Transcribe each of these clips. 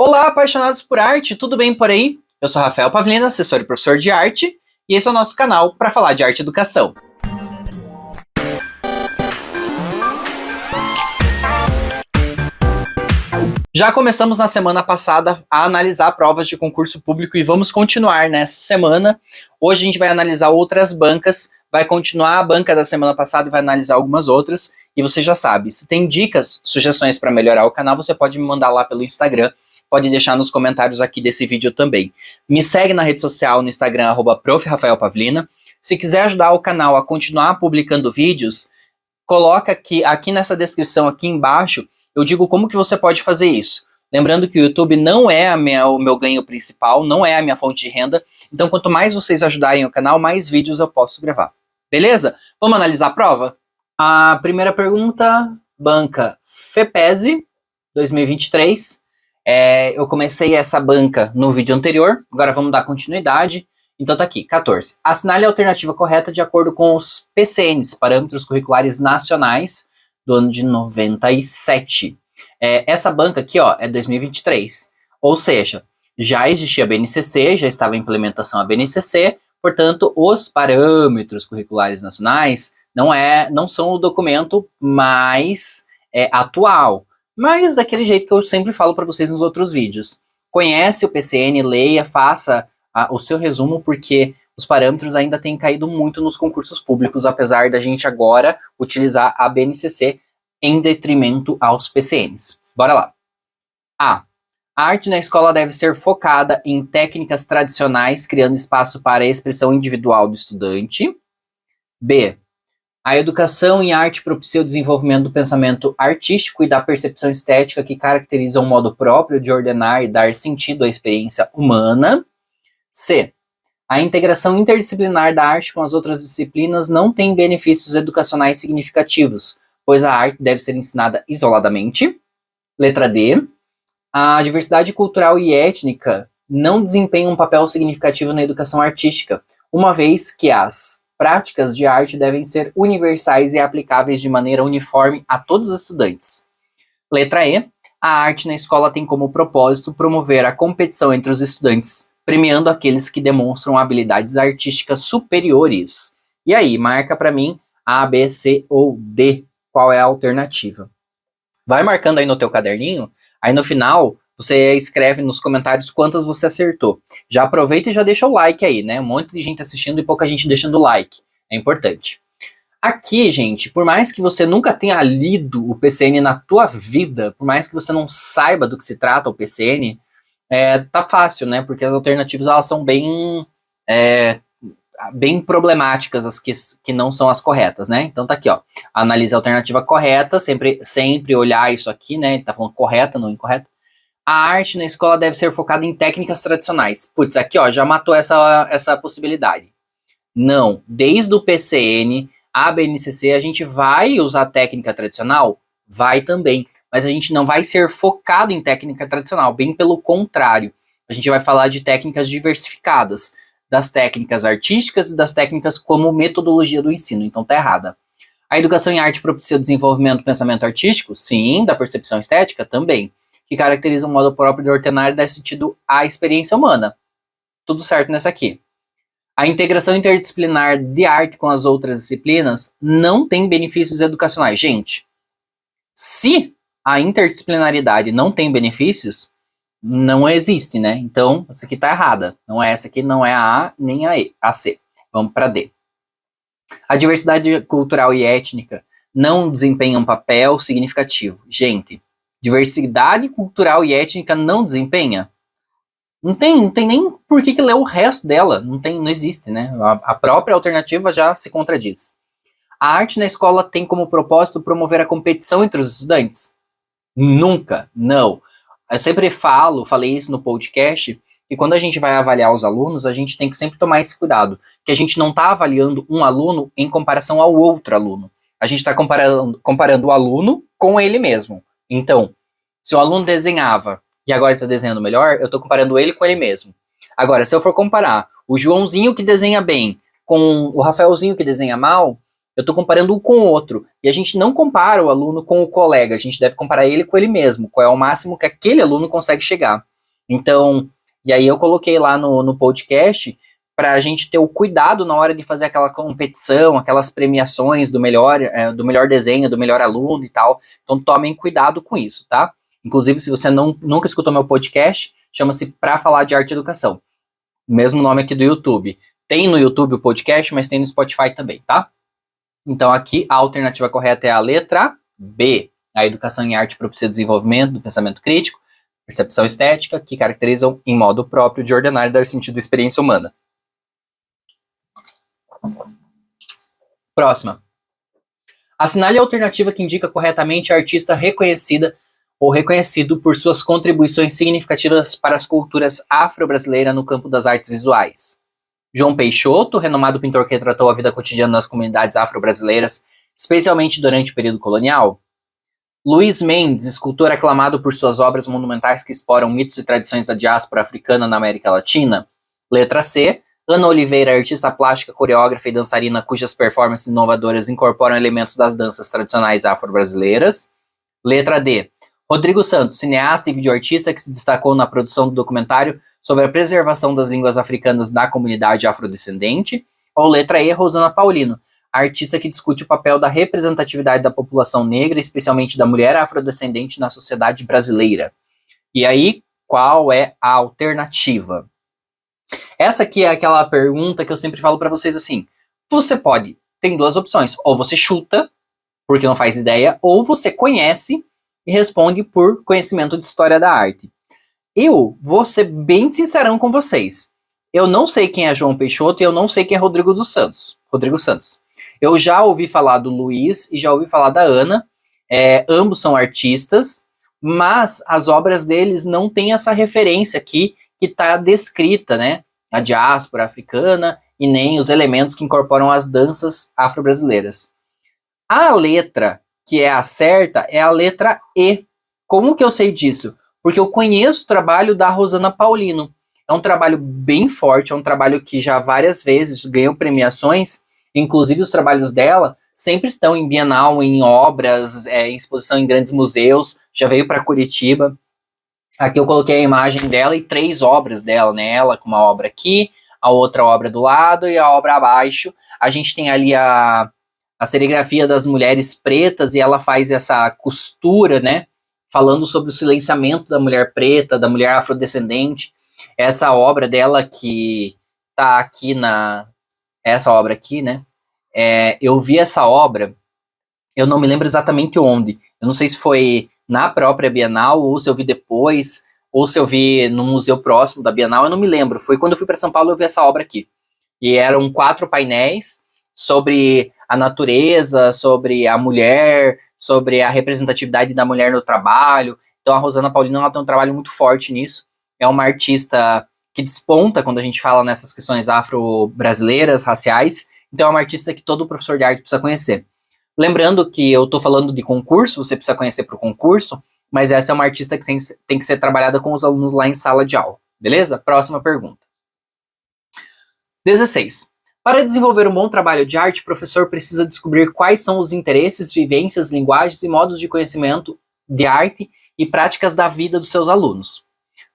Olá, apaixonados por arte, tudo bem por aí? Eu sou Rafael Pavlina, assessor e professor de arte, e esse é o nosso canal para falar de arte e educação. Já começamos na semana passada a analisar provas de concurso público e vamos continuar nessa semana. Hoje a gente vai analisar outras bancas, vai continuar a banca da semana passada e vai analisar algumas outras. E você já sabe, se tem dicas, sugestões para melhorar o canal, você pode me mandar lá pelo Instagram. Pode deixar nos comentários aqui desse vídeo também. Me segue na rede social, no Instagram, @prof.rafaelpavlina. Se quiser ajudar o canal a continuar publicando vídeos, coloca aqui nessa descrição, aqui embaixo, eu digo como que você pode fazer isso. Lembrando que o YouTube não é o meu ganho principal, não é a minha fonte de renda. Então, quanto mais vocês ajudarem o canal, mais vídeos eu posso gravar. Beleza? Vamos analisar a prova? A primeira pergunta, banca FEPESE 2023. Eu comecei essa banca no vídeo anterior, agora vamos dar continuidade. Então tá aqui, 14. Assinale a alternativa correta de acordo com os PCNs, Parâmetros Curriculares Nacionais, do ano de 97. Essa banca aqui, ó, é 2023. Ou seja, já existia a BNCC, já estava em implementação a BNCC, portanto, os Parâmetros Curriculares Nacionais não são o documento mais atual, mas daquele jeito que eu sempre falo para vocês nos outros vídeos. Conhece o PCN, leia, faça o seu resumo, porque os parâmetros ainda têm caído muito nos concursos públicos, apesar da gente agora utilizar a BNCC em detrimento aos PCNs. Bora lá. A arte na escola deve ser focada em técnicas tradicionais, criando espaço para a expressão individual do estudante. B. A educação em arte propicia o desenvolvimento do pensamento artístico e da percepção estética que caracteriza um modo próprio de ordenar e dar sentido à experiência humana. C. A integração interdisciplinar da arte com as outras disciplinas não tem benefícios educacionais significativos, pois a arte deve ser ensinada isoladamente. Letra D. A diversidade cultural e étnica não desempenha um papel significativo na educação artística, uma vez que as práticas de arte devem ser universais e aplicáveis de maneira uniforme a todos os estudantes. Letra E. A arte na escola tem como propósito promover a competição entre os estudantes, premiando aqueles que demonstram habilidades artísticas superiores. E aí, marca para mim A, B, C ou D. Qual é a alternativa? Vai marcando aí no teu caderninho, aí no final você escreve nos comentários quantas você acertou. Já aproveita e já deixa o like aí, né? Um monte de gente assistindo e pouca gente deixando o like. É importante. Aqui, gente, por mais que você nunca tenha lido o PCN na tua vida, por mais que você não saiba do que se trata o PCN, tá fácil, né? Porque as alternativas, elas são bem problemáticas, as que não são as corretas, né? Então tá aqui, ó. Analise a alternativa correta, sempre olhar isso aqui, né? Ele tá falando correta, não incorreta. A arte na escola deve ser focada em técnicas tradicionais. Putz, aqui, ó, já matou essa possibilidade. Não, desde o PCN, a BNCC, a gente vai usar técnica tradicional? Vai também, mas a gente não vai ser focado em técnica tradicional, bem pelo contrário. A gente vai falar de técnicas diversificadas, das técnicas artísticas e das técnicas como metodologia do ensino, então tá errada. A educação em arte propicia o desenvolvimento do pensamento artístico? Sim, da percepção estética? Também. Que caracteriza um modo próprio de ordenar e dar sentido à experiência humana. Tudo certo nessa aqui. A integração interdisciplinar de arte com as outras disciplinas não tem benefícios educacionais. Gente, se a interdisciplinaridade não tem benefícios, não existe, né? Então, essa aqui tá errada. Não é essa aqui, não é a A nem a C. Vamos para D. A diversidade cultural e étnica não desempenha um papel significativo. Gente, diversidade cultural e étnica não desempenha? Não tem nem por que ler o resto dela. Não existe, né? A própria alternativa já se contradiz. A arte na escola tem como propósito promover a competição entre os estudantes? Nunca, não. Eu sempre falei isso no podcast, que quando a gente vai avaliar os alunos, a gente tem que sempre tomar esse cuidado, que a gente não está avaliando um aluno em comparação ao outro aluno. A gente está comparando o aluno com ele mesmo. Então, se o aluno desenhava e agora está desenhando melhor, eu estou comparando ele com ele mesmo. Agora, se eu for comparar o Joãozinho que desenha bem com o Rafaelzinho que desenha mal, eu estou comparando um com o outro. E a gente não compara o aluno com o colega, a gente deve comparar ele com ele mesmo, qual é o máximo que aquele aluno consegue chegar. Então, e aí eu coloquei lá no podcast para a gente ter o cuidado na hora de fazer aquela competição, aquelas premiações do melhor desenho, do melhor aluno e tal. Então tomem cuidado com isso, tá? Inclusive, se você nunca escutou meu podcast, chama-se Pra Falar de Arte e Educação. Mesmo nome aqui do YouTube. Tem no YouTube o podcast, mas tem no Spotify também, tá? Então aqui a alternativa correta é a letra B. A educação em arte propicia o desenvolvimento do pensamento crítico, percepção estética, que caracterizam em modo próprio de ordenar e dar sentido à experiência humana. Próxima. Assinale a alternativa que indica corretamente a artista reconhecida ou reconhecido por suas contribuições significativas para as culturas afro-brasileiras no campo das artes visuais. João Peixoto, renomado pintor que retratou a vida cotidiana das comunidades afro-brasileiras, especialmente durante o período colonial. Luiz Mendes, escultor aclamado por suas obras monumentais que exploram mitos e tradições da diáspora africana na América Latina. Letra C. Ana Oliveira, artista plástica, coreógrafa e dançarina cujas performances inovadoras incorporam elementos das danças tradicionais afro-brasileiras. Letra D. Rodrigo Santos, cineasta e videoartista que se destacou na produção do documentário sobre a preservação das línguas africanas da comunidade afrodescendente. Ou letra E. Rosana Paulino, artista que discute o papel da representatividade da população negra, especialmente da mulher afrodescendente na sociedade brasileira. E aí, qual é a alternativa? Essa aqui é aquela pergunta que eu sempre falo para vocês assim, tem duas opções, ou você chuta, porque não faz ideia, ou você conhece e responde por conhecimento de história da arte. Eu vou ser bem sincerão com vocês. Eu não sei quem é João Peixoto e eu não sei quem é Rodrigo Santos. Eu já ouvi falar do Luiz e já ouvi falar da Ana. Ambos são artistas, mas as obras deles não têm essa referência aqui que está descrita, né? A diáspora africana e nem os elementos que incorporam as danças afro-brasileiras. A letra que é a certa é a letra E. Como que eu sei disso? Porque eu conheço o trabalho da Rosana Paulino. É um trabalho bem forte, é um trabalho que já várias vezes ganhou premiações, inclusive os trabalhos dela sempre estão em Bienal, em obras, em exposição em grandes museus, já veio para Curitiba. Aqui eu coloquei a imagem dela e 3 obras dela, né? Ela com uma obra aqui, a outra obra do lado e a obra abaixo. A gente tem ali a serigrafia das mulheres pretas e ela faz essa costura, né? Falando sobre o silenciamento da mulher preta, da mulher afrodescendente. Essa obra dela que tá aqui essa obra aqui, né? Eu vi essa obra, eu não me lembro exatamente onde. Eu não sei se foi na própria Bienal, ou se eu vi depois, ou se eu vi no museu próximo da Bienal, eu não me lembro. Foi quando eu fui para São Paulo, eu vi essa obra aqui. E eram 4 painéis sobre a natureza, sobre a mulher, sobre a representatividade da mulher no trabalho. Então a Rosana Paulino, ela tem um trabalho muito forte nisso. É uma artista que desponta quando a gente fala nessas questões afro-brasileiras, raciais. Então é uma artista que todo professor de arte precisa conhecer. Lembrando que eu estou falando de concurso, você precisa conhecer para o concurso, mas essa é uma artista que tem que ser trabalhada com os alunos lá em sala de aula. Beleza? Próxima pergunta. 16. Para desenvolver um bom trabalho de arte, o professor precisa descobrir quais são os interesses, vivências, linguagens e modos de conhecimento de arte e práticas da vida dos seus alunos.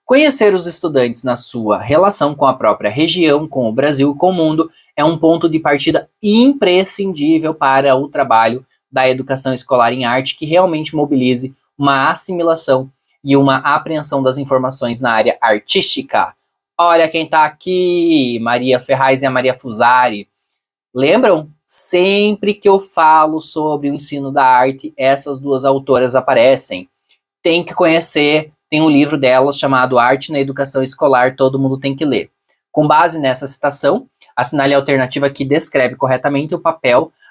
Conhecer os estudantes na sua relação com a própria região, com o Brasil e com o mundo é um ponto de partida imprescindível para o trabalho da educação escolar em arte que realmente mobilize uma assimilação e uma apreensão das informações na área artística. Olha quem está aqui, Maria Ferraz e a Maria Fusari. Lembram? Sempre que eu falo sobre o ensino da arte, essas 2 autoras aparecem. Tem que conhecer. Tem um livro delas chamado Arte na Educação Escolar, todo mundo tem que ler. Com base nessa citação, assinale a alternativa que descreve corretamente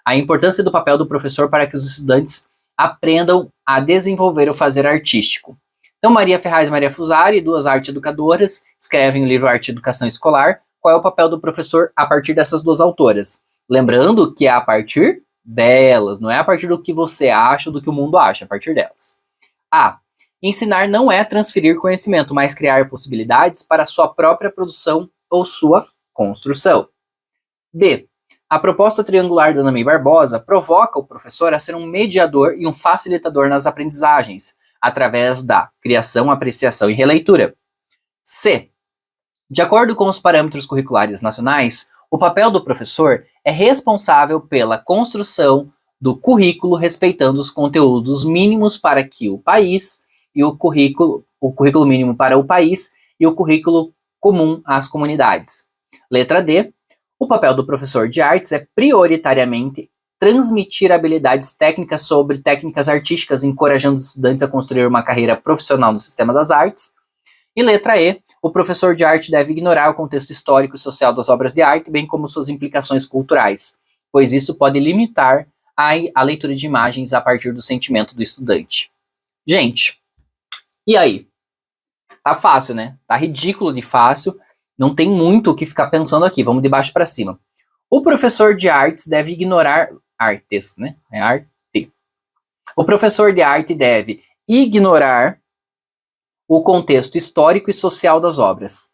a importância do papel do professor para que os estudantes aprendam a desenvolver o fazer artístico. Então, Maria Ferraz e Maria Fusari, 2 arte educadoras, escrevem o livro Arte e Educação Escolar. Qual é o papel do professor a partir dessas 2 autoras? Lembrando que é a partir delas, não é a partir do que você acha, do que o mundo acha, é a partir delas. A. Ensinar não é transferir conhecimento, mas criar possibilidades para sua própria produção ou sua construção. D. A proposta triangular da Ana May Barbosa provoca o professor a ser um mediador e um facilitador nas aprendizagens, através da criação, apreciação e releitura. C. De acordo com os parâmetros curriculares nacionais, o papel do professor é responsável pela construção do currículo, respeitando os conteúdos mínimos para que o país e o currículo mínimo para o país e o currículo comum às comunidades. Letra D. O papel do professor de artes é prioritariamente transmitir habilidades técnicas sobre técnicas artísticas, encorajando os estudantes a construir uma carreira profissional no sistema das artes. E letra E. O professor de arte deve ignorar o contexto histórico e social das obras de arte, bem como suas implicações culturais, pois isso pode limitar a leitura de imagens a partir do sentimento do estudante. Gente, e aí? Tá fácil, né? Tá ridículo de fácil. Não tem muito o que ficar pensando aqui. Vamos de baixo para cima. O professor de artes deve ignorar... Artes, né? É arte. O professor de arte deve ignorar o contexto histórico e social das obras.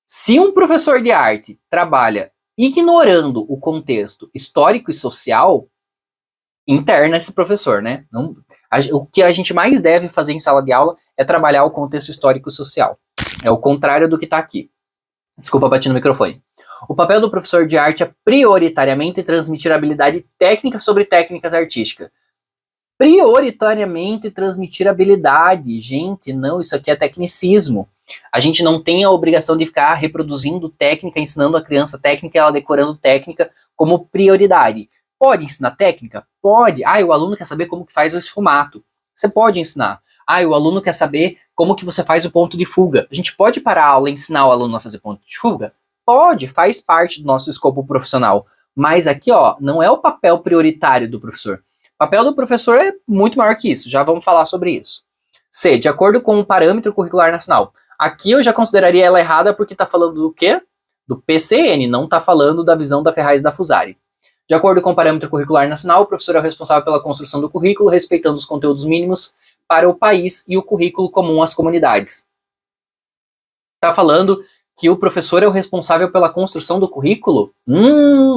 Se um professor de arte trabalha ignorando o contexto histórico e social, interna esse professor, né? Não, o que a gente mais deve fazer em sala de aula é trabalhar o contexto histórico e social. É o contrário do que está aqui. Desculpa, bati no microfone. O papel do professor de arte é prioritariamente transmitir habilidade técnica sobre técnicas artísticas. Prioritariamente transmitir habilidade. Gente, não, isso aqui é tecnicismo. A gente não tem a obrigação de ficar reproduzindo técnica, ensinando a criança técnica, ela decorando técnica como prioridade. Pode ensinar técnica? Pode. Ah, o aluno quer saber como que faz o esfumato. Você pode ensinar. Ah, o aluno quer saber como que você faz o ponto de fuga. A gente pode parar a aula e ensinar o aluno a fazer ponto de fuga? Pode, faz parte do nosso escopo profissional. Mas aqui, ó, não é o papel prioritário do professor. O papel do professor é muito maior que isso. Já vamos falar sobre isso. C. De acordo com o parâmetro curricular nacional. Aqui eu já consideraria ela errada porque está falando do quê? Do PCN, não está falando da visão da Ferraz e da Fusari. De acordo com o parâmetro curricular nacional, o professor é o responsável pela construção do currículo, respeitando os conteúdos mínimos para o país e o currículo comum às comunidades. Está falando que o professor é o responsável pela construção do currículo?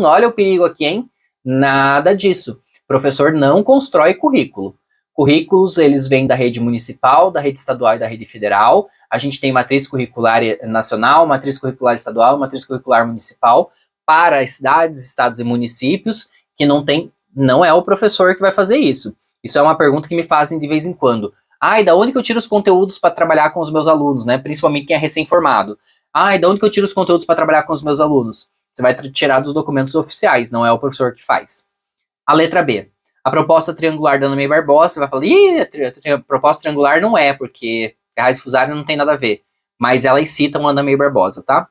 Olha o perigo aqui, hein? Nada disso. O professor não constrói currículo. Currículos, eles vêm da rede municipal, da rede estadual e da rede federal. A gente tem matriz curricular nacional, matriz curricular estadual, matriz curricular municipal para as cidades, estados e municípios, que não é o professor que vai fazer isso. Isso é uma pergunta que me fazem de vez em quando. E da onde que eu tiro os conteúdos para trabalhar com os meus alunos, né? Principalmente quem é recém-formado. E da onde que eu tiro os conteúdos para trabalhar com os meus alunos? Você vai tirar dos documentos oficiais, não é o professor que faz. A letra B. A proposta triangular da Ana May Barbosa, você vai falar, proposta triangular não é, porque Ferraz e Fusari não tem nada a ver. Mas elas citam a Ana May Barbosa, tá?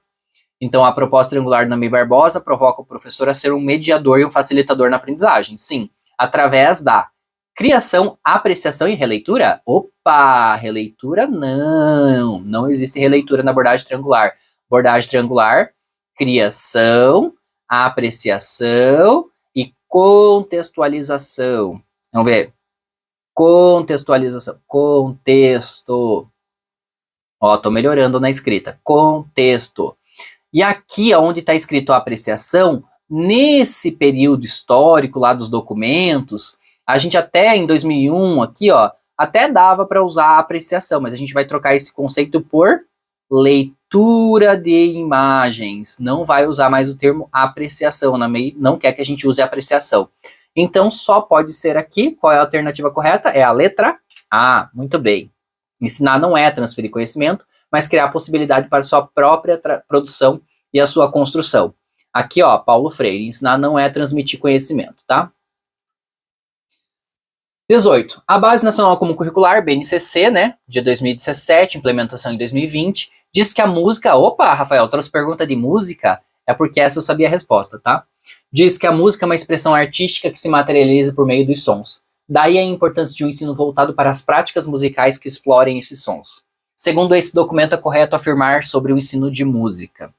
Então, a proposta triangular da Ana May Barbosa provoca o professor a ser um mediador e um facilitador na aprendizagem. Sim, através da criação, apreciação e releitura? Opa, releitura não. Não existe releitura na abordagem triangular. Abordagem triangular, criação, apreciação e contextualização. Vamos ver. Contextualização. Contexto. Ó, tô melhorando na escrita. Contexto. E aqui, onde está escrito a apreciação, nesse período histórico lá dos documentos, a gente até em 2001, aqui, ó, até dava para usar a apreciação, mas a gente vai trocar esse conceito por leitura de imagens. Não vai usar mais o termo apreciação, não quer que a gente use apreciação. Então, só pode ser aqui. Qual é a alternativa correta? É a letra A. Muito bem. Ensinar não é transferir conhecimento, mas criar possibilidade para sua própria produção e a sua construção. Aqui, ó, Paulo Freire. Ensinar não é transmitir conhecimento, tá? 18. A Base Nacional Comum Curricular, BNCC, né, de 2017, implementação em 2020, diz que a música... Opa, Rafael, trouxe pergunta de música? É porque essa eu sabia a resposta, tá? Diz que a música é uma expressão artística que se materializa por meio dos sons. Daí a importância de um ensino voltado para as práticas musicais que explorem esses sons. Segundo esse documento, é correto afirmar sobre o ensino de música.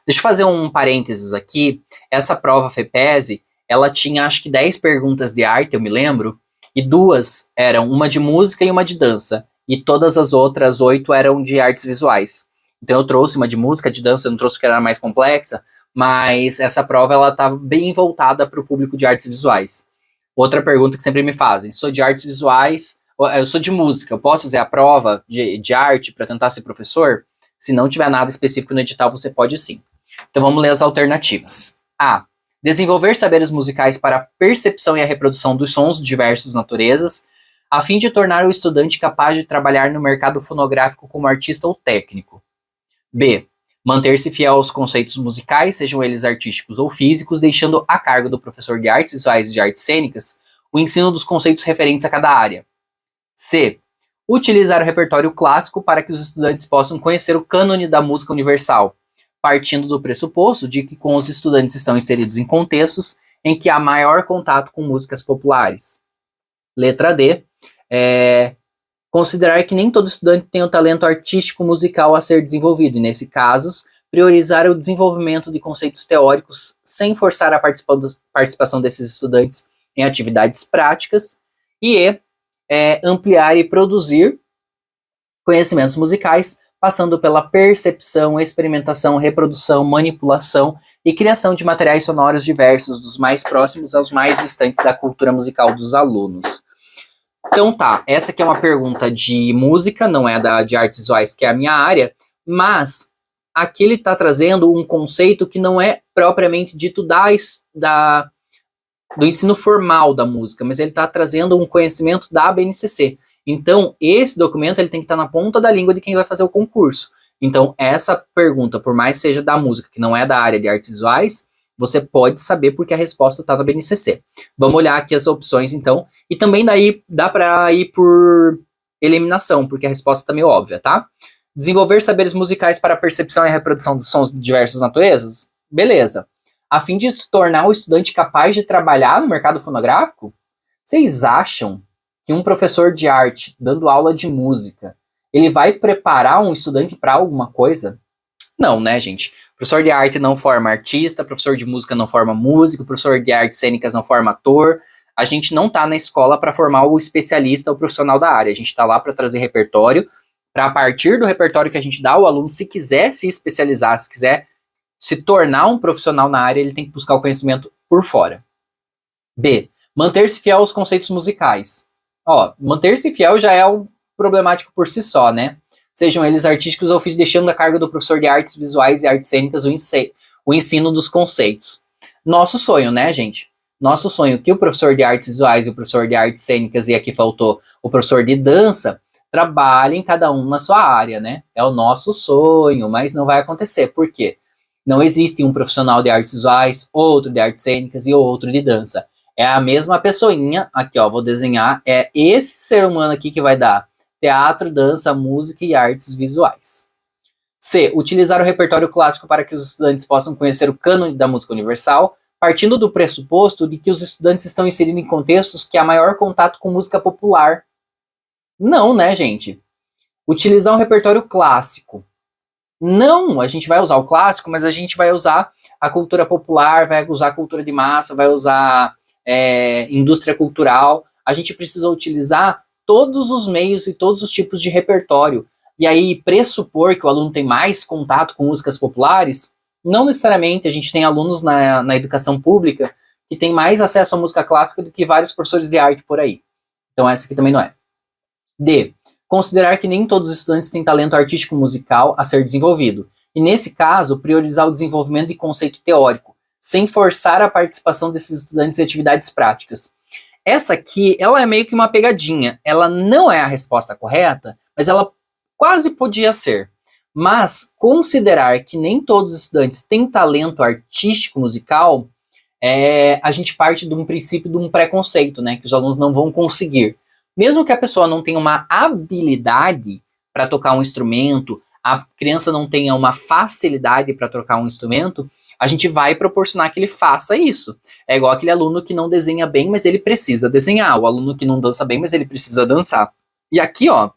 Deixa eu fazer um parênteses aqui. Essa prova FEPESE, ela tinha acho que 10 perguntas de arte, eu me lembro, e 2 eram uma de música e uma de dança. E todas as outras 8 eram de artes visuais. Então eu trouxe uma de música, de dança, eu não trouxe que era mais complexa, mas essa prova ela estava bem voltada para o público de artes visuais. Outra pergunta que sempre me fazem, sou de artes visuais, eu sou de música, eu posso fazer a prova de arte para tentar ser professor? Se não tiver nada específico no edital, você pode sim. Então vamos ler as alternativas. A. Desenvolver saberes musicais para a percepção e a reprodução dos sons de diversas naturezas, a fim de tornar o estudante capaz de trabalhar no mercado fonográfico como artista ou técnico. B. Manter-se fiel aos conceitos musicais, sejam eles artísticos ou físicos, deixando a cargo do professor de artes visuais e de artes cênicas o ensino dos conceitos referentes a cada área. C. Utilizar o repertório clássico para que os estudantes possam conhecer o cânone da música universal, partindo do pressuposto de que com os estudantes estão inseridos em contextos em que há maior contato com músicas populares. Letra D. Considerar que nem todo estudante tem o talento artístico musical a ser desenvolvido, e, nesse caso, priorizar o desenvolvimento de conceitos teóricos sem forçar a participação desses estudantes em atividades práticas, e ampliar e produzir conhecimentos musicais, passando pela percepção, experimentação, reprodução, manipulação e criação de materiais sonoros diversos, dos mais próximos aos mais distantes da cultura musical dos alunos. Então tá, essa aqui é uma pergunta de música, não é de artes visuais, que é a minha área, mas aqui ele está trazendo um conceito que não é propriamente dito do ensino formal da música, mas ele está trazendo um conhecimento da BNCC. Então, esse documento ele tem que estar na ponta da língua de quem vai fazer o concurso. Então, essa pergunta, por mais seja da música, que não é da área de artes visuais, você pode saber porque a resposta está na BNCC. Vamos olhar aqui as opções, então. E também daí dá para ir por eliminação, porque a resposta está meio óbvia, tá? Desenvolver saberes musicais para a percepção e a reprodução dos sons de diversas naturezas? Beleza. A fim de se tornar o estudante capaz de trabalhar no mercado fonográfico? Vocês acham que um professor de arte dando aula de música, ele vai preparar um estudante para alguma coisa? Não, né, gente? Professor de arte não forma artista, professor de música não forma músico, professor de artes cênicas não forma ator. A gente não está na escola para formar o especialista, o profissional da área. A gente está lá para trazer repertório, para a partir do repertório que a gente dá ao aluno, se quiser se especializar, se quiser se tornar um profissional na área, ele tem que buscar o conhecimento por fora. B. Manter-se fiel aos conceitos musicais. Manter-se fiel já é um problemático por si só, né? Sejam eles artísticos ou físicos, deixando a cargo do professor de artes visuais e artes cênicas o ensino dos conceitos. Nosso sonho, né, gente? Nosso sonho que o professor de artes visuais e o professor de artes cênicas, e aqui faltou o professor de dança, trabalhem cada um na sua área, né? É o nosso sonho, mas não vai acontecer. Por quê? Não existe um profissional de artes visuais, outro de artes cênicas e outro de dança. É a mesma pessoinha, aqui ó, vou desenhar, é esse ser humano aqui que vai dar teatro, dança, música e artes visuais. C. Utilizar o repertório clássico para que os estudantes possam conhecer o cânone da música universal, partindo do pressuposto de que os estudantes estão inseridos em contextos que há maior contato com música popular. Não, né, gente? Utilizar um repertório clássico. Não, a gente vai usar o clássico, mas a gente vai usar a cultura popular, vai usar a cultura de massa, vai usar indústria cultural. A gente precisa utilizar todos os meios e todos os tipos de repertório. E aí, pressupor que o aluno tem mais contato com músicas populares, não necessariamente. A gente tem alunos na educação pública que tem mais acesso à música clássica do que vários professores de arte por aí. Então essa aqui também não é. D. Considerar que nem todos os estudantes têm talento artístico musical a ser desenvolvido. E nesse caso, priorizar o desenvolvimento de conceito teórico, sem forçar a participação desses estudantes em atividades práticas. Essa aqui, ela é meio que uma pegadinha. Ela não é a resposta correta, mas ela quase podia ser. Mas considerar que nem todos os estudantes têm talento artístico musical, a gente parte de um princípio, de um preconceito, né? Que os alunos não vão conseguir. Mesmo que a pessoa não tenha uma habilidade para tocar um instrumento, a criança não tenha uma facilidade para tocar um instrumento, a gente vai proporcionar que ele faça isso. É igual aquele aluno que não desenha bem, mas ele precisa desenhar. O aluno que não dança bem, mas ele precisa dançar. E aqui, ó,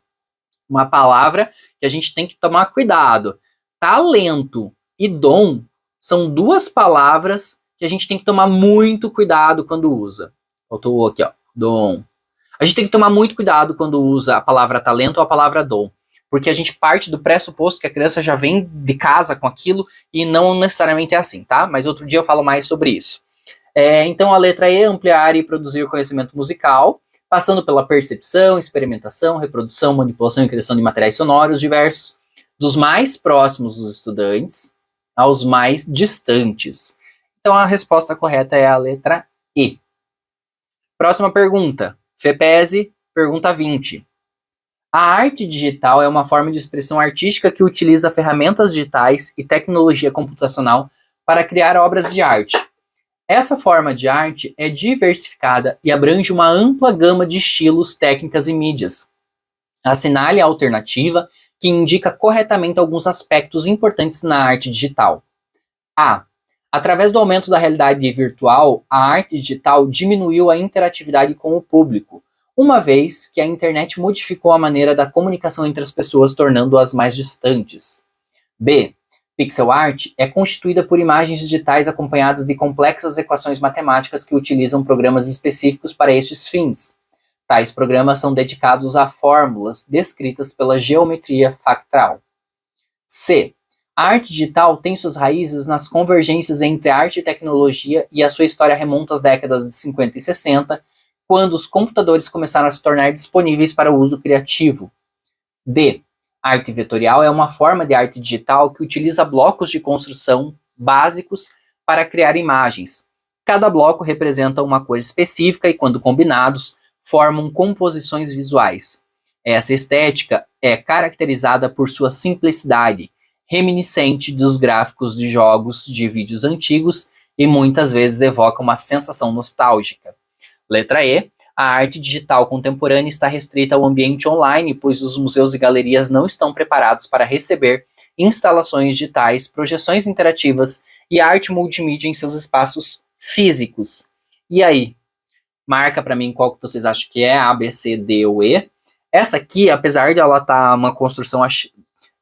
uma palavra que a gente tem que tomar cuidado. Talento e dom são duas palavras que a gente tem que tomar muito cuidado quando usa. Faltou aqui, ó, dom. A gente tem que tomar muito cuidado quando usa a palavra talento ou a palavra dom, porque a gente parte do pressuposto que a criança já vem de casa com aquilo e não necessariamente é assim, tá? Mas outro dia eu falo mais sobre isso. Então a letra E, ampliar e produzir conhecimento musical, passando pela percepção, experimentação, reprodução, manipulação e criação de materiais sonoros diversos, dos mais próximos dos estudantes aos mais distantes. Então a resposta correta é a letra E. Próxima pergunta. FEPESE, pergunta 20. A arte digital é uma forma de expressão artística que utiliza ferramentas digitais e tecnologia computacional para criar obras de arte. Essa forma de arte é diversificada e abrange uma ampla gama de estilos, técnicas e mídias. Assinale a alternativa que indica corretamente alguns aspectos importantes na arte digital. A. Através do aumento da realidade virtual, a arte digital diminuiu a interatividade com o público, uma vez que a internet modificou a maneira da comunicação entre as pessoas, tornando-as mais distantes. B. Pixel art é constituída por imagens digitais acompanhadas de complexas equações matemáticas que utilizam programas específicos para estes fins. Tais programas são dedicados a fórmulas descritas pela geometria fractal. C. A arte digital tem suas raízes nas convergências entre arte e tecnologia e a sua história remonta às décadas de 50 e 60, quando os computadores começaram a se tornar disponíveis para o uso criativo. D. A arte vetorial é uma forma de arte digital que utiliza blocos de construção básicos para criar imagens. Cada bloco representa uma cor específica e, quando combinados, formam composições visuais. Essa estética é caracterizada por sua simplicidade, reminiscente dos gráficos de jogos de vídeos antigos e muitas vezes evoca uma sensação nostálgica. Letra E. A arte digital contemporânea está restrita ao ambiente online, pois os museus e galerias não estão preparados para receber instalações digitais, projeções interativas e arte multimídia em seus espaços físicos. E aí? Marca para mim qual que vocês acham que é, A, B, C, D ou E. Essa aqui, apesar de ela estar uma construção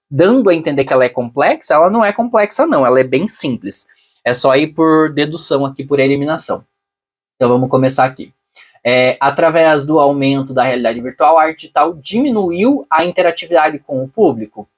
dando a entender que ela é complexa, ela não é complexa não, ela é bem simples. É só ir por dedução aqui, por eliminação. Então vamos começar aqui. Através do aumento da realidade virtual, a arte digital diminuiu a interatividade com o público?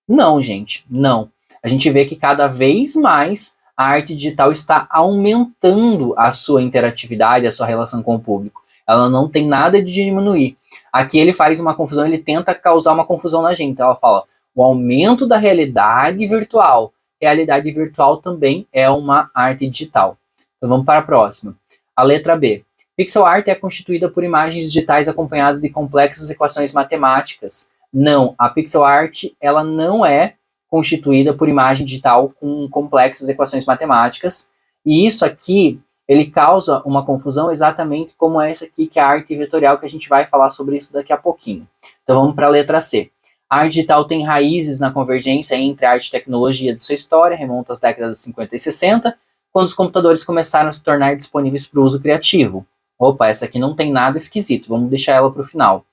Não, gente, não. A gente vê que cada vez mais a arte digital está aumentando a sua interatividade, a sua relação com o público. Ela não tem nada de diminuir. Aqui ele faz uma confusão, ele tenta causar uma confusão na gente. Ela fala, o aumento da realidade virtual. Realidade virtual também é uma arte digital. Então vamos para a próxima. A letra B. Pixel art é constituída por imagens digitais acompanhadas de complexas equações matemáticas. Não, a pixel art ela não é constituída por imagem digital com complexas equações matemáticas. E isso aqui, ele causa uma confusão exatamente como essa aqui, que é a arte vetorial, que a gente vai falar sobre isso daqui a pouquinho. Então vamos para a letra C. A arte digital tem raízes na convergência entre arte e tecnologia de sua história, remonta às décadas de 50 e 60, quando os computadores começaram a se tornar disponíveis para o uso criativo. Opa, essa aqui não tem nada esquisito, vamos deixar ela para o final.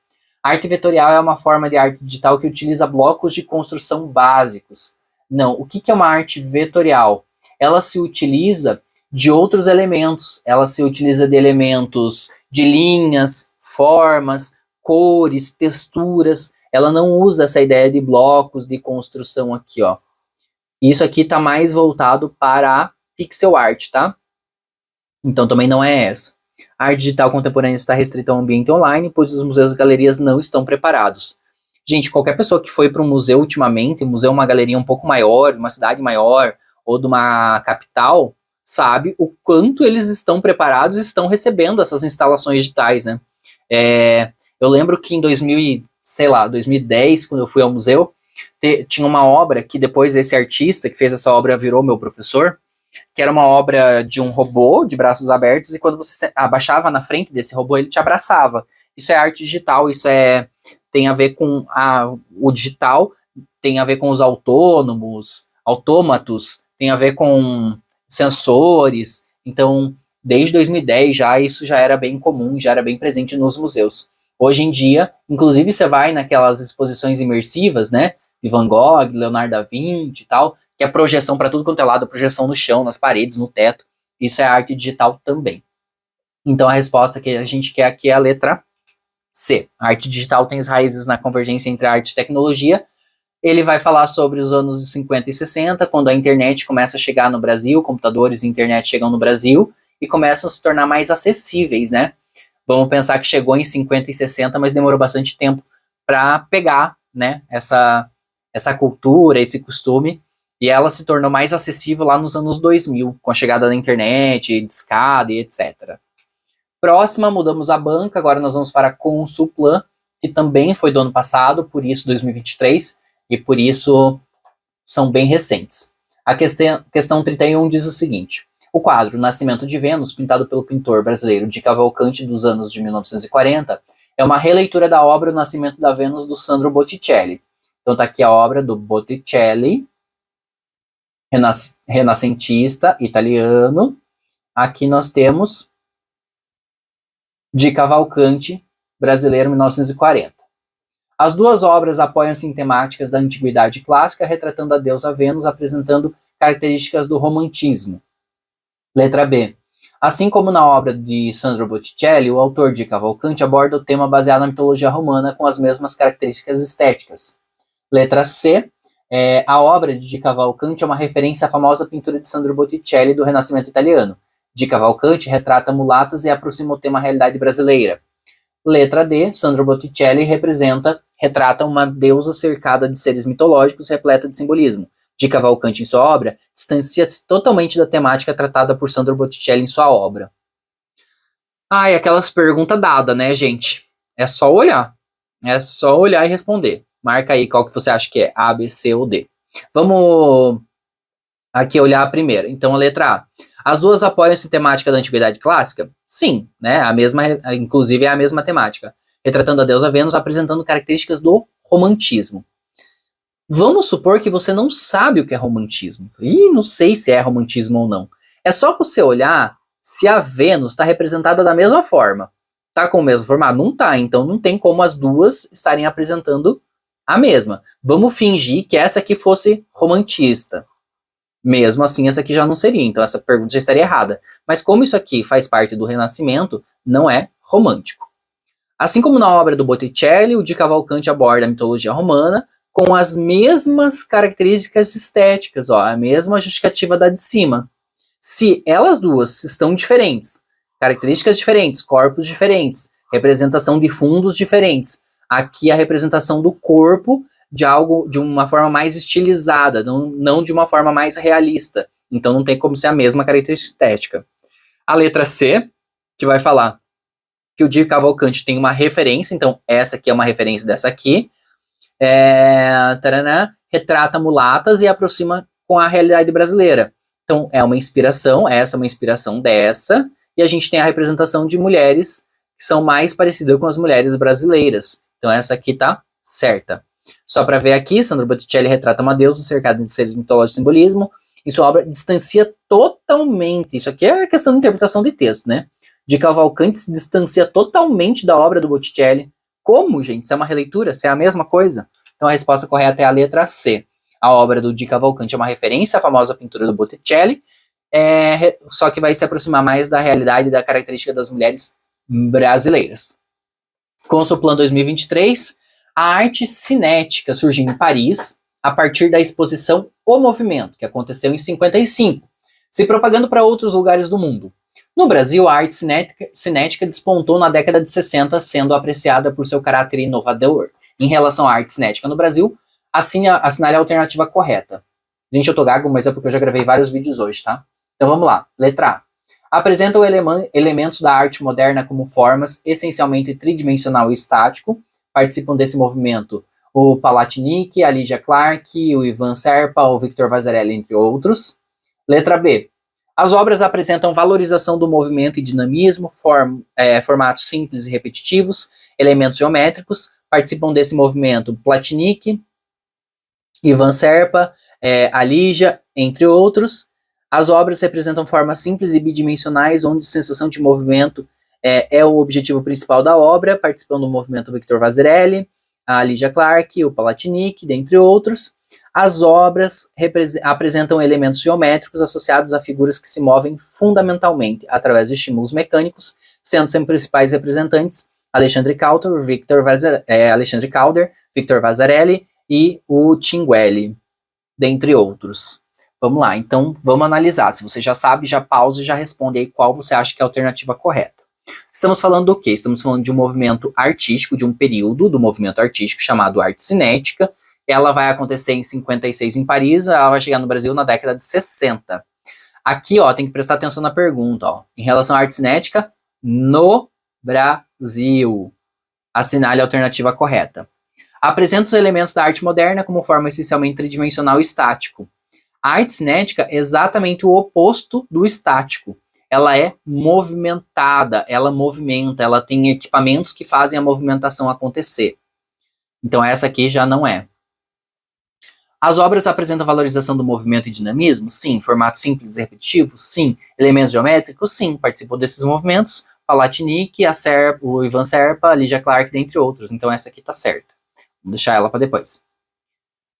A arte vetorial é uma forma de arte digital que utiliza blocos de construção básicos. Não, o que é uma arte vetorial? Ela se utiliza de outros elementos, ela se utiliza de elementos de linhas, formas, cores, texturas. Ela não usa essa ideia de blocos de construção aqui, ó. Isso aqui está mais voltado para a pixel art, tá? Então também não é essa. A arte digital contemporânea está restrita ao ambiente online, pois os museus e galerias não estão preparados. Gente, qualquer pessoa que foi para um museu ultimamente, um museu é uma galeria um pouco maior, uma cidade maior, ou de uma capital, sabe o quanto eles estão preparados e estão recebendo essas instalações digitais, né? Eu lembro que em 2010, quando eu fui ao museu, tinha uma obra que depois esse artista que fez essa obra virou meu professor, que era uma obra de um robô de braços abertos, e quando você abaixava na frente desse robô, ele te abraçava. Isso é arte digital, tem a ver com o digital, tem a ver com os autômatos, tem a ver com sensores. Então, desde 2010 isso já era bem comum, já era bem presente nos museus. Hoje em dia, inclusive você vai naquelas exposições imersivas, né, de Van Gogh, Leonardo da Vinci e tal, que é projeção para tudo quanto é lado, projeção no chão, nas paredes, no teto. Isso é arte digital também. Então a resposta que a gente quer aqui é a letra C. A arte digital tem as raízes na convergência entre arte e tecnologia. Ele vai falar sobre os anos 50 e 60, quando a internet começa a chegar no Brasil, computadores e internet chegam no Brasil e começam a se tornar mais acessíveis, né? Vamos pensar que chegou em 50 e 60, mas demorou bastante tempo para pegar, né, essa essa cultura, esse costume, e ela se tornou mais acessível lá nos anos 2000, com a chegada da internet, discada e etc. Próxima, mudamos a banca, agora nós vamos para a Consulplan, que também foi do ano passado, por isso 2023, e por isso são bem recentes. A questão 31 diz o seguinte: o quadro Nascimento de Vênus, pintado pelo pintor brasileiro Di Cavalcanti dos anos de 1940, é uma releitura da obra O Nascimento da Vênus, do Sandro Botticelli. Então tá aqui a obra do Botticelli, renascentista italiano. Aqui nós temos Di Cavalcanti, brasileiro, 1940. As duas obras apoiam-se em temáticas da antiguidade clássica, retratando a deusa Vênus, apresentando características do romantismo. Letra B. Assim como na obra de Sandro Botticelli, o autor Di Cavalcanti aborda o tema baseado na mitologia romana com as mesmas características estéticas. Letra C. A obra de Di Cavalcanti é uma referência à famosa pintura de Sandro Botticelli do Renascimento italiano. Di Cavalcanti retrata mulatas e aproxima o tema à realidade brasileira. Letra D. Sandro Botticelli retrata uma deusa cercada de seres mitológicos repleta de simbolismo. Di Cavalcanti, em sua obra, distancia-se totalmente da temática tratada por Sandro Botticelli em sua obra. E aquelas perguntas dadas, né, gente? É só olhar. É só olhar e responder. Marca aí qual que você acha que é, A, B, C ou D. Vamos aqui olhar a primeira. Então, a letra A. As duas apoiam-se em temática da antiguidade clássica? Sim, né? Inclusive é a mesma temática. Retratando a deusa Vênus, apresentando características do romantismo. Vamos supor que você não sabe o que é romantismo. Não sei se é romantismo ou não. É só você olhar se a Vênus está representada da mesma forma. Tá com o mesmo formato? Não tá, então não tem como as duas estarem apresentando a mesma. Vamos fingir que essa aqui fosse romantista. Mesmo assim, essa aqui já não seria, então essa pergunta já estaria errada. Mas como isso aqui faz parte do Renascimento, não é romântico. Assim como na obra do Botticelli, o Di Cavalcanti aborda a mitologia romana com as mesmas características estéticas, a mesma justificativa da de cima. Se elas duas estão diferentes, características diferentes, corpos diferentes, representação de fundos diferentes, aqui a representação do corpo de uma forma mais estilizada, não de uma forma mais realista. Então não tem como ser a mesma característica estética. A letra C, que vai falar que o Di Cavalcanti tem uma referência, então essa aqui é uma referência dessa aqui, retrata mulatas e aproxima com a realidade brasileira. Então é uma inspiração, essa é uma inspiração dessa, e a gente tem a representação de mulheres que são mais parecidas com as mulheres brasileiras. Então essa aqui tá certa. Só para ver aqui, Sandro Botticelli retrata uma deusa cercada de seres mitológicos e simbolismo, e sua obra distancia totalmente, isso aqui é questão de interpretação de texto, né? Di Cavalcanti se distancia totalmente da obra do Botticelli. Como, gente? Isso é uma releitura? Isso é a mesma coisa? Então a resposta correta é a letra C. A obra do Di Cavalcanti é uma referência à famosa pintura do Botticelli, só que vai se aproximar mais da realidade e da característica das mulheres brasileiras. Consulplan 2023, a arte cinética surgiu em Paris a partir da exposição O Movimento, que aconteceu em 55, se propagando para outros lugares do mundo. No Brasil, a arte cinética despontou na década de 60, sendo apreciada por seu caráter inovador. Em relação à arte cinética no Brasil, assinale a alternativa correta. Gente, eu tô gago, mas é porque eu já gravei vários vídeos hoje, tá? Então vamos lá. Letra A. Apresentam elementos da arte moderna como formas essencialmente tridimensional e estático. Participam desse movimento o Palatinic, a Lygia Clark, o Ivan Serpa, o Victor Vasarely, entre outros. Letra B. As obras apresentam valorização do movimento e dinamismo, formatos simples e repetitivos, elementos geométricos. Participam desse movimento Platinic, Ivan Serpa, a Lygia, entre outros. As obras representam formas simples e bidimensionais, onde a sensação de movimento é o objetivo principal da obra. Participam do movimento Victor Vasarely, a Lygia Clark, o Palatinic, dentre outros. As obras apresentam elementos geométricos associados a figuras que se movem fundamentalmente através de estímulos mecânicos, sendo sempre principais representantes Alexandre Calder, Victor Vasarely e o Tinguely, dentre outros. Vamos lá, então vamos analisar. Se você já sabe, já pausa e já responde aí qual você acha que é a alternativa correta. Estamos falando do quê? Estamos falando de um movimento artístico, de um período do movimento artístico chamado arte cinética, ela vai acontecer em 56 em Paris, ela vai chegar no Brasil na década de 60. Aqui, ó, tem que prestar atenção na pergunta, ó. Em relação à arte cinética, no Brasil. Assinale a alternativa correta. Apresenta os elementos da arte moderna como forma essencialmente tridimensional e estático. A arte cinética é exatamente o oposto do estático. Ela é movimentada, ela movimenta, ela tem equipamentos que fazem a movimentação acontecer. Então essa aqui já não é. As obras apresentam valorização do movimento e dinamismo? Sim. Formato simples e repetitivo? Sim. Elementos geométricos? Sim. Participou desses movimentos Palatinic, o Ivan Serpa, a Lygia Clark, dentre outros. Então essa aqui tá certa. Vamos deixar ela para depois.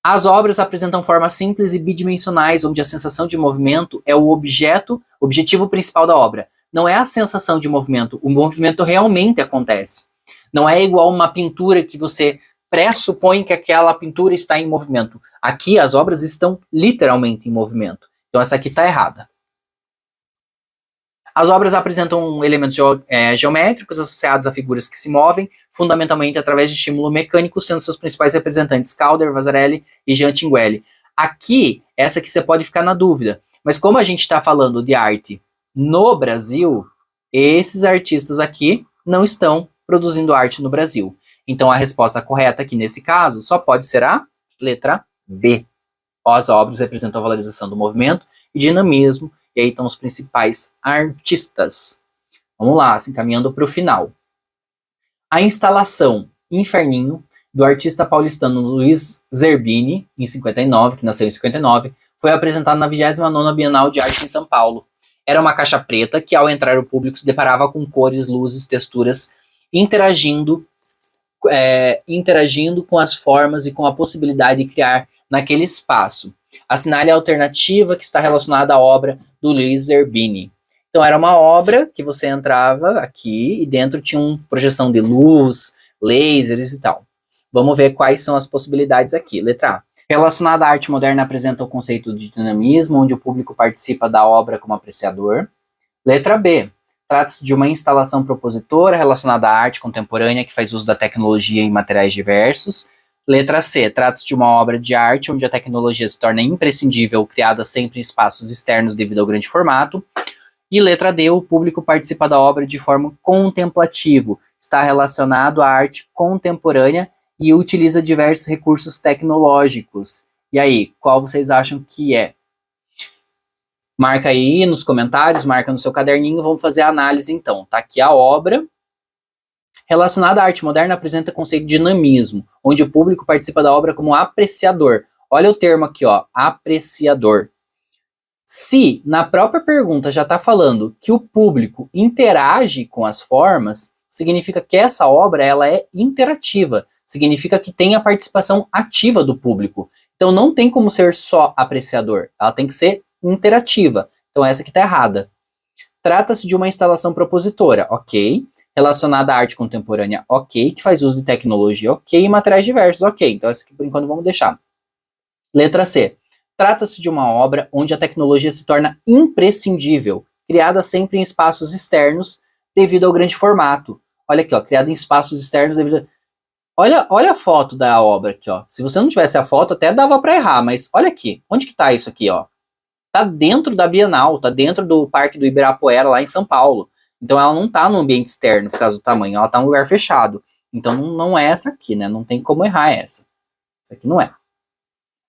As obras apresentam formas simples e bidimensionais, onde a sensação de movimento é o objetivo principal da obra. Não é a sensação de movimento, o movimento realmente acontece. Não é igual uma pintura que você pressupõe que aquela pintura está em movimento. Aqui as obras estão literalmente em movimento. Então essa aqui está errada. As obras apresentam elementos geométricos associados a figuras que se movem, fundamentalmente através de estímulo mecânico, sendo seus principais representantes Calder, Vasarely e Jean Tinguely. Aqui, essa aqui você pode ficar na dúvida, mas como a gente está falando de arte no Brasil, esses artistas aqui não estão produzindo arte no Brasil. Então a resposta correta aqui nesse caso só pode ser a letra B. As obras representam a valorização do movimento e dinamismo, e aí estão os principais artistas. Vamos lá, se encaminhando para o final. A instalação Inferninho, do artista paulistano Luiz Zerbini, em 59, que nasceu em 59, foi apresentada na 29ª Bienal de Arte em São Paulo. Era uma caixa preta que, ao entrar o público, se deparava com cores, luzes, texturas, interagindo com as formas e com a possibilidade de criar naquele espaço. Assinale a alternativa que está relacionada à obra do Luiz Zerbini. Então era uma obra que você entrava aqui e dentro tinha uma projeção de luz, lasers e tal. Vamos ver quais são as possibilidades aqui. Letra A. Relacionada à arte moderna apresenta o conceito de dinamismo, onde o público participa da obra como apreciador. Letra B. Trata-se de uma instalação propositora relacionada à arte contemporânea que faz uso da tecnologia em materiais diversos. Letra C. Trata-se de uma obra de arte onde a tecnologia se torna imprescindível, criada sempre em espaços externos devido ao grande formato. E letra D. O público participa da obra de forma contemplativa, está relacionado à arte contemporânea e utiliza diversos recursos tecnológicos. E aí, qual vocês acham que é? Marca aí nos comentários, marca no seu caderninho, vamos fazer a análise então. Tá aqui a obra. Relacionada à arte moderna, apresenta o conceito de dinamismo, onde o público participa da obra como apreciador. Olha o termo aqui, ó, apreciador. Se na própria pergunta já está falando que o público interage com as formas, significa que essa obra ela é interativa, significa que tem a participação ativa do público. Então não tem como ser só apreciador, ela tem que ser interativa. Então essa aqui está errada. Trata-se de uma instalação propositora, ok. Relacionada à arte contemporânea, ok. Que faz uso de tecnologia, ok. E materiais diversos, ok. Então essa aqui por enquanto vamos deixar. Letra C. Trata-se de uma obra onde a tecnologia se torna imprescindível, criada sempre em espaços externos devido ao grande formato. Olha aqui, ó, criada em espaços externos devido a... Olha a foto da obra aqui, ó. Se você não tivesse a foto, até dava para errar, mas olha aqui. Onde que tá isso aqui, ó? Tá dentro da Bienal, tá dentro do Parque do Ibirapuera, lá em São Paulo. Então ela não tá no ambiente externo, por causa do tamanho, ela tá num lugar fechado. Então não é essa aqui, né? Não tem como errar essa. Essa aqui não é.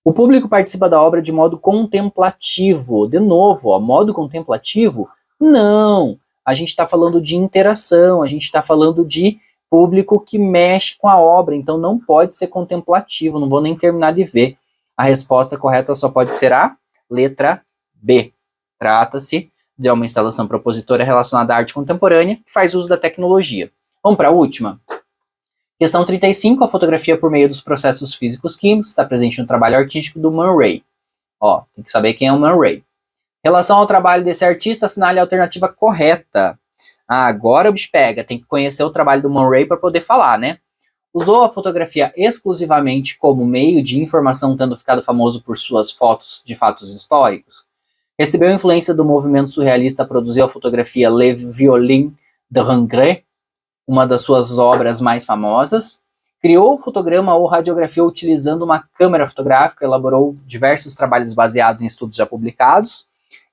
O público participa da obra de modo contemplativo. De novo, ó, modo contemplativo? Não. A gente está falando de interação, a gente está falando de público que mexe com a obra, então não pode ser contemplativo, não vou nem terminar de ver. A resposta correta só pode ser a letra B. Trata-se de uma instalação propositora relacionada à arte contemporânea que faz uso da tecnologia. Vamos para a última. Questão 35, a fotografia por meio dos processos físicos-químicos está presente no trabalho artístico do Man Ray. Ó, tem que saber quem é o Man Ray. Relação ao trabalho desse artista, assinale a alternativa correta. Ah, agora o bicho pega, tem que conhecer o trabalho do Man Ray para poder falar, né? Usou a fotografia exclusivamente como meio de informação, tendo ficado famoso por suas fotos de fatos históricos. Recebeu influência do movimento surrealista, produziu a fotografia Le Violin de Rengret, uma das suas obras mais famosas. Criou o fotograma ou radiografia utilizando uma câmera fotográfica, elaborou diversos trabalhos baseados em estudos já publicados,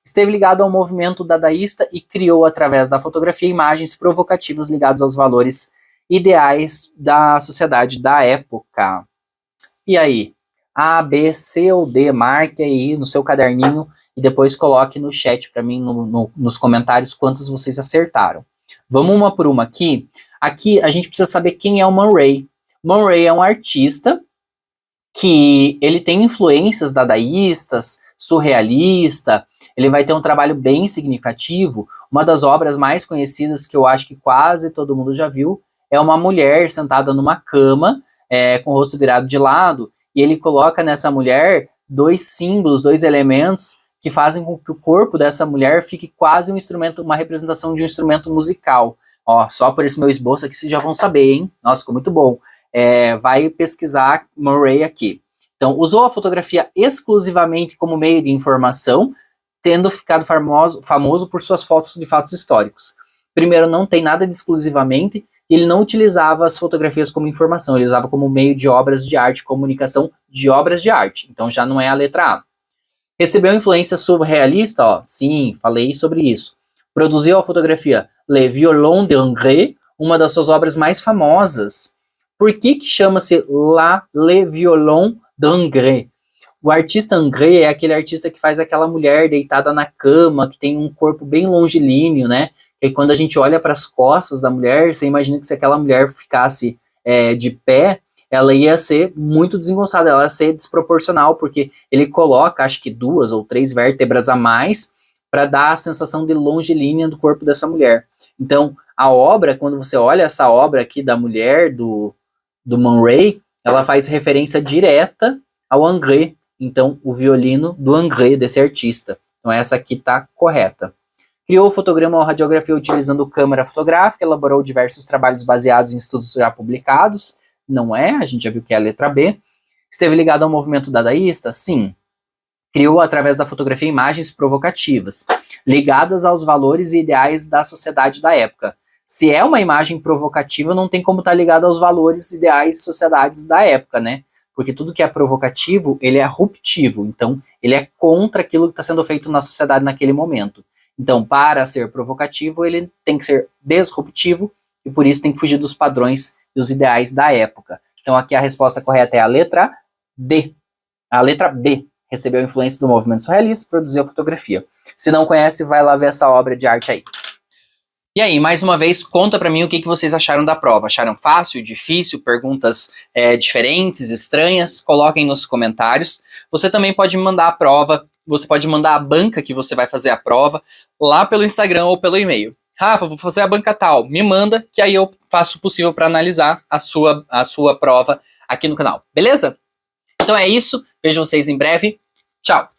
esteve ligado ao movimento dadaísta e criou, através da fotografia, imagens provocativas ligadas aos valores ideais da sociedade da época. E aí? A, B, C ou D? Marque aí no seu caderninho e depois coloque no chat para mim, nos comentários, quantas vocês acertaram. Vamos uma por uma aqui. Aqui a gente precisa saber quem é o Man Ray. Man Ray é um artista que ele tem influências dadaístas, surrealista, ele vai ter um trabalho bem significativo. Uma das obras mais conhecidas, que eu acho que quase todo mundo já viu, é uma mulher sentada numa cama, com o rosto virado de lado, e ele coloca nessa mulher dois símbolos, dois elementos que fazem com que o corpo dessa mulher fique quase um instrumento, uma representação de um instrumento musical. Ó, só por esse meu esboço aqui vocês já vão saber, hein? Nossa, ficou muito bom. Vai pesquisar Man Ray aqui. Então, usou a fotografia exclusivamente como meio de informação, tendo ficado famoso por suas fotos de fatos históricos. Primeiro, não tem nada de exclusivamente, e ele não utilizava as fotografias como informação, ele usava como meio de obras de arte, comunicação de obras de arte. Então, já não é a letra A. Recebeu influência surrealista? Ó, sim, falei sobre isso. Produziu a fotografia Le Violon d'Ingres, uma das suas obras mais famosas. Por que chama-se Le Violon d'Ingres? O artista Ingres é aquele artista que faz aquela mulher deitada na cama, que tem um corpo bem longilíneo, né? E quando a gente olha para as costas da mulher, você imagina que se aquela mulher ficasse de pé, ela ia ser muito desengonçada, ela ia ser desproporcional, porque ele coloca, acho que 2 ou 3 vértebras a mais para dar a sensação de longilínea do corpo dessa mulher. Então, a obra, quando você olha essa obra aqui da mulher, do Man Ray, ela faz referência direta ao Ingres, então o violino do Ingres, desse artista. Então essa aqui está correta. Criou o fotograma ou radiografia utilizando câmera fotográfica, elaborou diversos trabalhos baseados em estudos já publicados. Não é, a gente já viu que é a letra B. Esteve ligado ao movimento dadaísta? Sim. Criou, através da fotografia, imagens provocativas, ligadas aos valores e ideais da sociedade da época. Se é uma imagem provocativa, não tem como estar ligado aos valores, ideais e sociedades da época, né? Porque tudo que é provocativo, ele é ruptivo. Então, ele é contra aquilo que está sendo feito na sociedade naquele momento. Então, para ser provocativo, ele tem que ser disruptivo e por isso tem que fugir dos padrões e dos ideais da época. Então, aqui a resposta correta é a letra D. A letra B. Recebeu influência do movimento surrealista, produziu a fotografia. Se não conhece, vai lá ver essa obra de arte aí. E aí, mais uma vez, conta pra mim o que vocês acharam da prova. Acharam fácil, difícil, perguntas diferentes, estranhas? Coloquem nos comentários. Você também pode me mandar a prova, você pode mandar a banca que você vai fazer a prova lá pelo Instagram ou pelo e-mail. Rafa, vou fazer a banca tal. Me manda, que aí eu faço o possível para analisar a sua prova aqui no canal. Beleza? Então é isso. Vejo vocês em breve. Tchau!